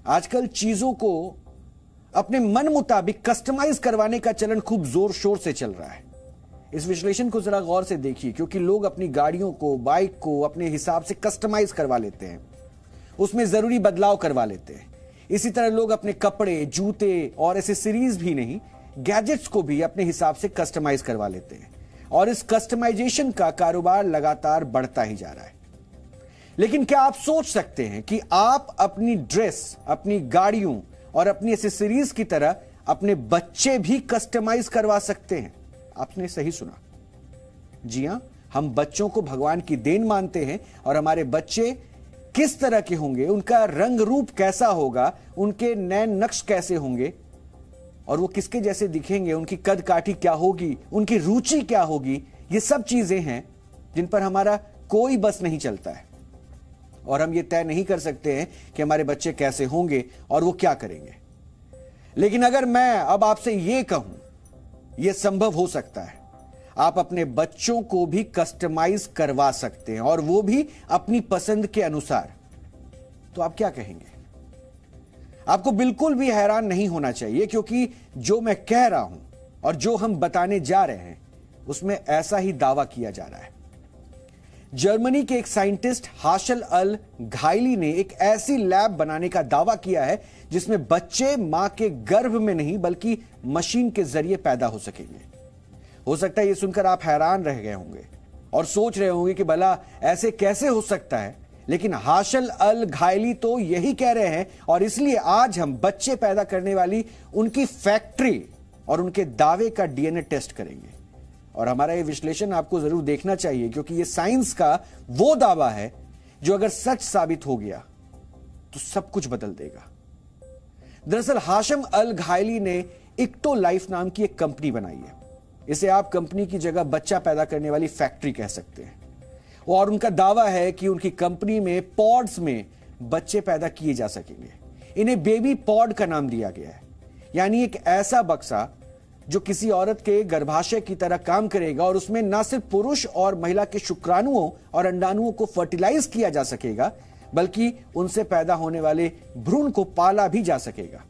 आजकल चीजों को अपने मन मुताबिक कस्टमाइज करवाने का चलन खूब जोर शोर से चल रहा है। इस विश्लेषण को जरा गौर से देखिए, क्योंकि लोग अपनी गाड़ियों को, बाइक को अपने हिसाब से कस्टमाइज करवा लेते हैं, उसमें जरूरी बदलाव करवा लेते हैं। इसी तरह लोग अपने कपड़े, जूते और एसेसरीज भी नहीं, गैजेट्स को भी अपने हिसाब से कस्टमाइज करवा लेते हैं और इस कस्टमाइजेशन का कारोबार लगातार बढ़ता ही जा रहा है। लेकिन क्या आप सोच सकते हैं कि आप अपनी ड्रेस, अपनी गाड़ियों और अपनी एसेसरीज की तरह अपने बच्चे भी कस्टमाइज करवा सकते हैं? आपने सही सुना। जी हां, हम बच्चों को भगवान की देन मानते हैं और हमारे बच्चे किस तरह के होंगे, उनका रंग रूप कैसा होगा, उनके नैन नक्श कैसे होंगे और वो किसके जैसे दिखेंगे, उनकी कद काठी क्या होगी, उनकी रुचि क्या होगी, ये सब चीजें हैं जिन पर हमारा कोई बस नहीं चलता है और हम ये तय नहीं कर सकते हैं कि हमारे बच्चे कैसे होंगे और वो क्या करेंगे। लेकिन अगर मैं अब आपसे ये कहूं, यह संभव हो सकता है, आप अपने बच्चों को भी कस्टमाइज करवा सकते हैं और वो भी अपनी पसंद के अनुसार, तो आप क्या कहेंगे? आपको बिल्कुल भी हैरान नहीं होना चाहिए, क्योंकि जो मैं कह रहा हूं और जो हम बताने जा रहे हैं उसमें ऐसा ही दावा किया जा रहा है। जर्मनी के एक साइंटिस्ट हाशल अल घायली ने एक ऐसी लैब बनाने का दावा किया है जिसमें बच्चे मां के गर्भ में नहीं बल्कि मशीन के जरिए पैदा हो सकेंगे। हो सकता है यह सुनकर आप हैरान रह गए होंगे और सोच रहे होंगे कि भला ऐसे कैसे हो सकता है, लेकिन हाशल अल घायली तो यही कह रहे हैं और इसलिए आज हम बच्चे पैदा करने वाली उनकी फैक्ट्री और उनके दावे का डीएनए टेस्ट करेंगे। और हमारा यह विश्लेषण आपको जरूर देखना चाहिए, क्योंकि यह साइंस का वो दावा है जो अगर सच साबित हो गया तो सब कुछ बदल देगा। दरअसल हाशम अल घायली ने इक्टो लाइफ नाम की एक कंपनी बनाई है। इसे आप कंपनी की जगह बच्चा पैदा करने वाली फैक्ट्री कह सकते हैं। और उनका दावा है कि उनकी कंपनी में पॉड्स में बच्चे पैदा किए जा सकेंगे। इन्हें बेबी पॉड का नाम दिया गया है, यानी एक ऐसा बक्सा जो किसी औरत के गर्भाशय की तरह काम करेगा और उसमें ना सिर्फ पुरुष और महिला के शुक्राणुओं और अंडाणुओं को फर्टिलाइज किया जा सकेगा, बल्कि उनसे पैदा होने वाले भ्रूण को पाला भी जा सकेगा।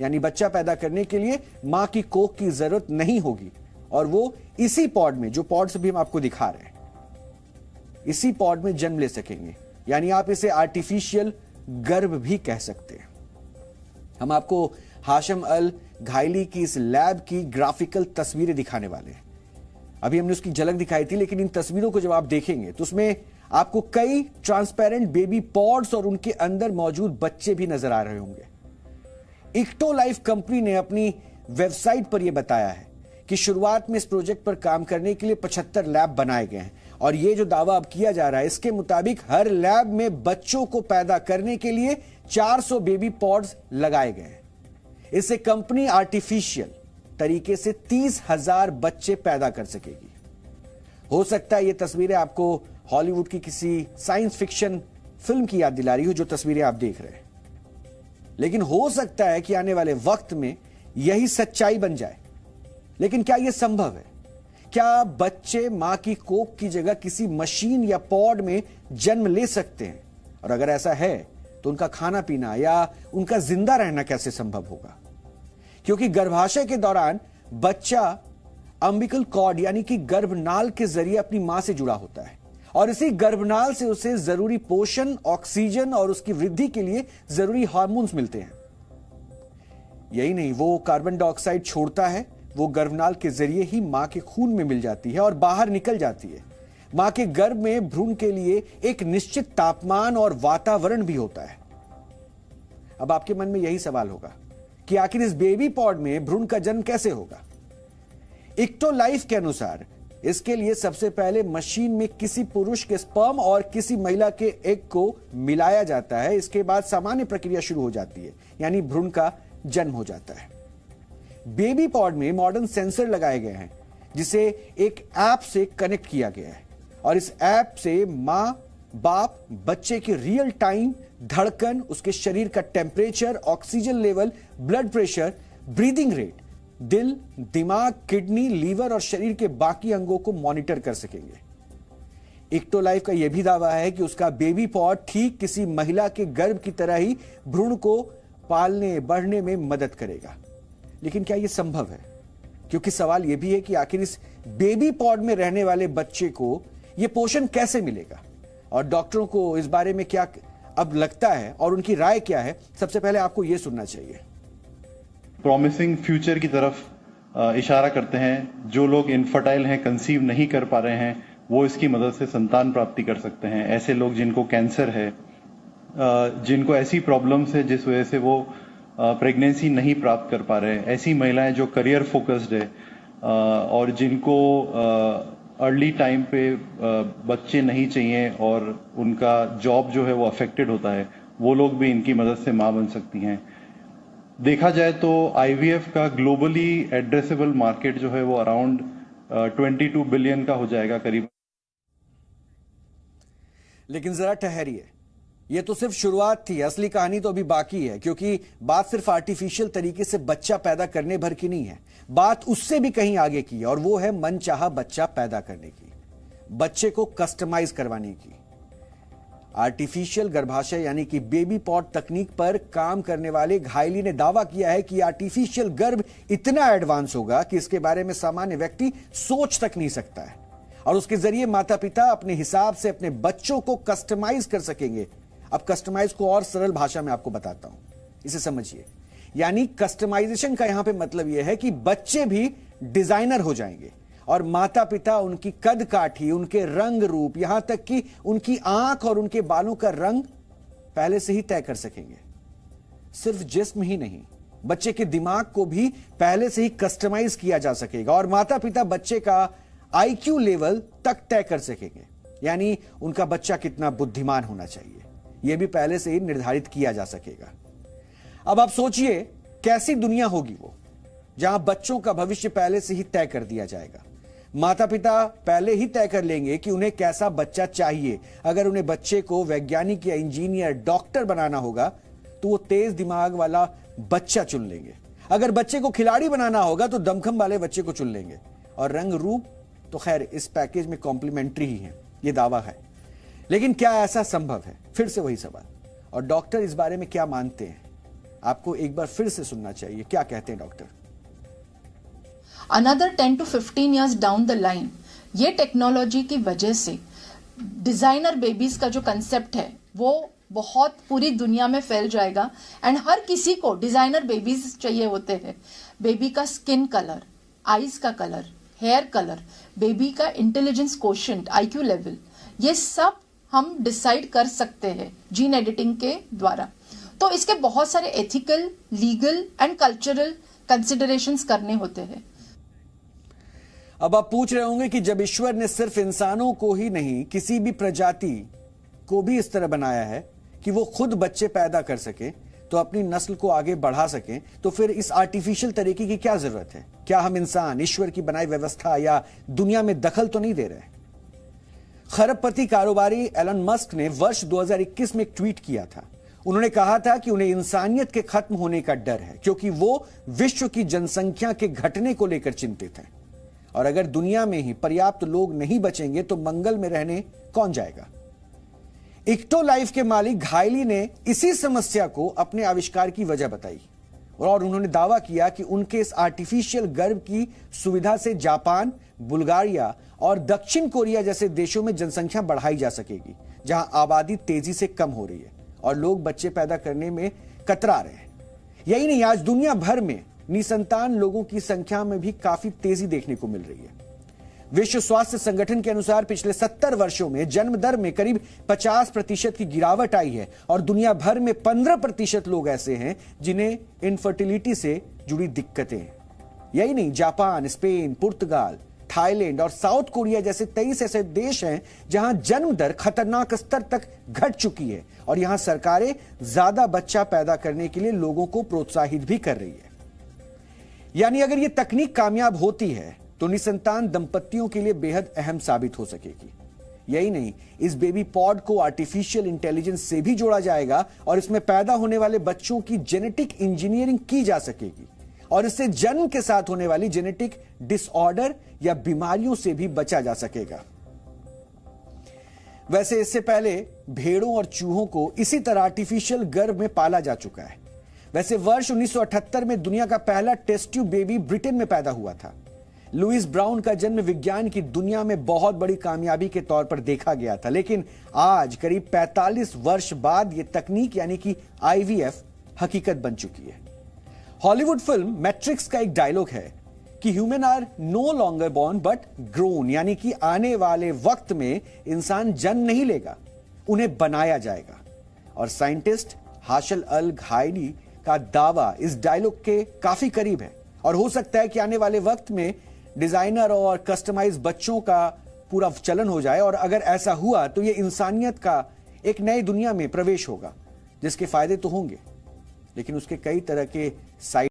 यानी बच्चा पैदा करने के लिए मां की कोख की जरूरत नहीं होगी और वो इसी पॉड में, जो पॉड से भी हम आपको दिखा रहे हैं, इसी पॉड में जन्म ले सकेंगे। यानी आप इसे आर्टिफिशियल गर्भ भी कह सकते हैं। हम आपको हाशम अल घायली की इस लैब की ग्राफिकल तस्वीरें दिखाने वाले हैं। अभी हमने उसकी झलक दिखाई थी, लेकिन इन तस्वीरों को जब आप देखेंगे तो उसमें आपको कई ट्रांसपेरेंट बेबी पॉड्स और उनके अंदर मौजूद बच्चे भी नजर आ रहे होंगे। इक्टो लाइफ कंपनी ने अपनी वेबसाइट पर यह बताया है कि शुरुआत में इस प्रोजेक्ट पर काम करने के लिए 75 लैब बनाए गए हैं और यह जो दावा अब किया जा रहा है, इसके मुताबिक हर लैब में बच्चों को पैदा करने के लिए 400 बेबी पॉड्स लगाए गए हैं। इससे कंपनी आर्टिफिशियल तरीके से 30,000 बच्चे पैदा कर सकेगी। हो सकता है ये तस्वीरें आपको हॉलीवुड की किसी साइंस फिक्शन फिल्म की याद दिला रही हो, जो तस्वीरें आप देख रहे हैं, लेकिन हो सकता है कि आने वाले वक्त में यही सच्चाई बन जाए। लेकिन क्या यह संभव है? क्या बच्चे मां की कोख की जगह किसी मशीन या पॉड में जन्म ले सकते हैं? और अगर ऐसा है तो उनका खाना पीना या उनका जिंदा रहना कैसे संभव होगा? क्योंकि गर्भाशय के दौरान बच्चा अम्बिकल कॉर्ड यानी कि गर्भनाल के जरिए अपनी मां से जुड़ा होता है और इसी गर्भनाल से उसे जरूरी पोषण, ऑक्सीजन और उसकी वृद्धि के लिए जरूरी हार्मोन्स मिलते हैं। यही नहीं, वो कार्बन डाइऑक्साइड छोड़ता है, वो गर्भनाल के जरिए ही मां के खून में मिल जाती है और बाहर निकल जाती है। मां के गर्भ में भ्रूण के लिए एक निश्चित तापमान और वातावरण भी होता है। अब आपके मन में यही सवाल होगा कि आखिर इस बेबी पॉड में भ्रूण का जन्म कैसे होगा? इक्टो लाइफ के अनुसार इसके लिए सबसे पहले मशीन में किसी पुरुष के स्पर्म और किसी महिला के एग को मिलाया जाता है। इसके बाद सामान्य प्रक्रिया शुरू हो जाती है, यानी भ्रूण का जन्म हो जाता है। बेबी पॉड में मॉडर्न सेंसर लगाए गए हैं जिसे एक ऐप से कनेक्ट किया गया है और इस ऐप से मां, बाप, बच्चे की रियल टाइम धड़कन, उसके शरीर का temperature, oxygen level, blood pressure, breathing rate, दिल, दिमाग, किडनी, लीवर और शरीर के बाकी अंगों को मॉनिटर कर सकेंगे। इक्टो लाइफ का यह भी दावा है कि उसका बेबी पॉड ठीक किसी महिला के गर्भ की तरह ही भ्रूण को पालने बढ़ने में मदद करेगा। लेकिन क्या यह संभव है? क्योंकि सवाल यह भी है कि आखिर इस बेबी पॉड में रहने वाले बच्चे को यह पोषण कैसे मिलेगा, और डॉक्टरों को इस बारे में क्या अब लगता है और उनकी राय क्या है, सबसे पहले आपको यह सुनना चाहिए। प्रॉमिसिंग फ्यूचर की तरफ इशारा करते हैं। जो लोग इनफर्टाइल हैं, कंसीव नहीं कर पा रहे हैं, वो इसकी मदद से संतान प्राप्ति कर सकते हैं। ऐसे लोग जिनको कैंसर है, जिनको ऐसी प्रॉब्लम्स है जिस वजह से वो प्रेगनेंसी नहीं प्राप्त कर पा रहे हैं, ऐसी महिलाएं जो करियर फोकस्ड है और जिनको अर्ली टाइम पे बच्चे नहीं चाहिए और उनका जॉब जो है वो अफेक्टेड होता है, वो लोग भी इनकी मदद से मां बन सकती हैं। देखा जाए तो आईवीएफ का ग्लोबली एड्रेसेबल मार्केट जो है वो अराउंड 22 बिलियन का हो जाएगा करीब। लेकिन जरा ठहरिए, यह तो सिर्फ शुरुआत थी, असली कहानी तो अभी बाकी है। क्योंकि बात सिर्फ आर्टिफिशियल तरीके से बच्चा पैदा करने भर की नहीं है, बात उससे भी कहीं आगे की है, और वो है मनचाहा बच्चा पैदा करने की, बच्चे को कस्टमाइज करवाने की। आर्टिफिशियल गर्भाशय यानी कि बेबी पॉड तकनीक पर काम करने वाले घायली ने दावा किया है कि आर्टिफिशियल गर्भ इतना एडवांस होगा कि इसके बारे में सामान्य व्यक्ति सोच तक नहीं सकता है, और उसके जरिए माता पिता अपने हिसाब से अपने बच्चों को कस्टमाइज कर सकेंगे। अब कस्टमाइज को और सरल भाषा में आपको बताता हूं, इसे समझिए। यानी कस्टमाइजेशन का यहां पे मतलब यह है कि बच्चे भी डिजाइनर हो जाएंगे और माता पिता उनकी कद काठी, उनके रंग रूप, यहां तक कि उनकी आंख और उनके बालों का रंग पहले से ही तय कर सकेंगे। सिर्फ जिस्म ही नहीं, बच्चे के दिमाग को भी पहले से ही कस्टमाइज किया जा सकेगा, और माता पिता बच्चे का आईक्यू लेवल तक तय कर सकेंगे। यानी उनका बच्चा कितना बुद्धिमान होना चाहिए, यह भी पहले से ही निर्धारित किया जा सकेगा। अब आप सोचिए कैसी दुनिया होगी वो, जहां बच्चों का भविष्य पहले से ही तय कर दिया जाएगा। माता पिता पहले ही तय कर लेंगे कि उन्हें कैसा बच्चा चाहिए। अगर उन्हें बच्चे को वैज्ञानिक या इंजीनियर, डॉक्टर बनाना होगा तो वो तेज दिमाग वाला बच्चा चुन लेंगे। अगर बच्चे को खिलाड़ी बनाना होगा तो दमखम वाले बच्चे को चुन लेंगे। और रंग रूप तो खैर इस पैकेज में कॉम्प्लीमेंट्री ही है, ये दावा है। लेकिन क्या ऐसा संभव है? फिर से वही सवाल। और डॉक्टर इस बारे में क्या मानते हैं, आपको एक बार फिर से सुनना चाहिए। क्या कहते हैं doctor? Another 10 to 15 years down the line, ये टेक्नोलॉजी की वजह से डिजाइनर बेबीज का जो कंसेप्ट है वो बहुत पूरी दुनिया में फैल जाएगा, एंड हर किसी को डिजाइनर बेबीज चाहिए होते हैं। बेबी का स्किन कलर, आईज का कलर, हेयर कलर, बेबी का इंटेलिजेंस कोशेंट, आईक्यू लेवल, ये सब हम डिसाइड कर सकते हैं जीन एडिटिंग के द्वारा। तो इसके बहुत सारे ethical, legal and cultural considerations करने होते हैं। अब आप पूछ रहे होंगे कि जब ईश्वर ने सिर्फ इंसानों को ही नहीं, किसी भी प्रजाति को भी इस तरह बनाया है कि वो खुद बच्चे पैदा कर सके, तो अपनी नस्ल को आगे बढ़ा सकें, तो फिर इस आर्टिफिशियल तरीके की क्या जरूरत है? क्या हम इंसान ईश्वर की बनाई व्यवस्था या दुनिया में दखल तो नहीं दे रहे? खरबपति कारोबारी एलन मस्क ने वर्ष 2021 में एक ट्वीट किया था। उन्होंने कहा था कि उन्हें इंसानियत के खत्म होने का डर है, क्योंकि वो विश्व की जनसंख्या के घटने को लेकर चिंतित हैं। और अगर दुनिया में ही पर्याप्त लोग नहीं बचेंगे तो मंगल में रहने कौन जाएगा? इक्टो लाइफ के मालिक घायली ने इसी समस्या को अपने आविष्कार की वजह बताई, और उन्होंने दावा किया कि उनके इस आर्टिफिशियल गर्भ की सुविधा से जापान, बुल्गारिया और दक्षिण कोरिया जैसे देशों में जनसंख्या बढ़ाई जा सकेगी, जहां आबादी तेजी से कम हो रही है और लोग बच्चे पैदा करने में कतरा रहे हैं। यही नहीं, आज दुनिया भर में निसंतान लोगों की संख्या में भी काफी तेजी देखने को मिल रही है। विश्व स्वास्थ्य संगठन के अनुसार पिछले 70 वर्षों में जन्म दर में करीब 50% की गिरावट आई है, और दुनिया भर में 15% लोग ऐसे हैं जिन्हें इनफर्टिलिटी से जुड़ी दिक्कतें हैं। यही नहीं, जापान, स्पेन, पुर्तगाल, थाईलैंड और साउथ कोरिया जैसे 23 ऐसे देश हैं जहां जन्म दर खतरनाक स्तर तक घट चुकी है, और यहां सरकारें ज्यादा बच्चा पैदा करने के लिए लोगों को प्रोत्साहित भी कर रही है। यानी अगर यह तकनीक कामयाब होती है तो निसंतान दंपतियों के लिए बेहद अहम साबित हो सकेगी। यही नहीं, इस बेबी पॉड को आर्टिफिशियल इंटेलिजेंस से भी जोड़ा जाएगा और इसमें पैदा होने वाले बच्चों की जेनेटिक इंजीनियरिंग की जा सकेगी, और इससे जन्म के साथ होने वाली जेनेटिक डिसऑर्डर या बीमारियों से भी बचा जा सकेगा। वैसे इससे पहले भेड़ों और चूहों को इसी तरह आर्टिफिशियल गर्भ में पाला जा चुका है। वैसे वर्ष 1978 में दुनिया का पहला टेस्ट ट्यूब बेबी ब्रिटेन में पैदा हुआ था। लुइस ब्राउन का जन्म विज्ञान की दुनिया में बहुत बड़ी कामयाबी के तौर पर देखा गया था, लेकिन आज करीब 45 वर्ष बाद यह तकनीक यानी कि आईवीएफ हकीकत बन चुकी है। हॉलीवुड फिल्म मैट्रिक्स का एक डायलॉग है कि human are no longer born but grown, यानी कि आने वाले वक्त में इंसान जन्म नहीं लेगा, उन्हें बनाया जाएगा। और साइंटिस्ट हाशल अल घायली का दावा इस डायलॉग के काफी करीब है और हो सकता है कि आने वाले वक्त में डिजाइनर और कस्टमाइज बच्चों का पूरा चलन हो जाए। और अगर ऐसा हुआ तो यह इंसानियत का एक नई दुनिया में प्रवेश होगा, जिसके फायदे तो होंगे, लेकिन उसके कई तरह के साइड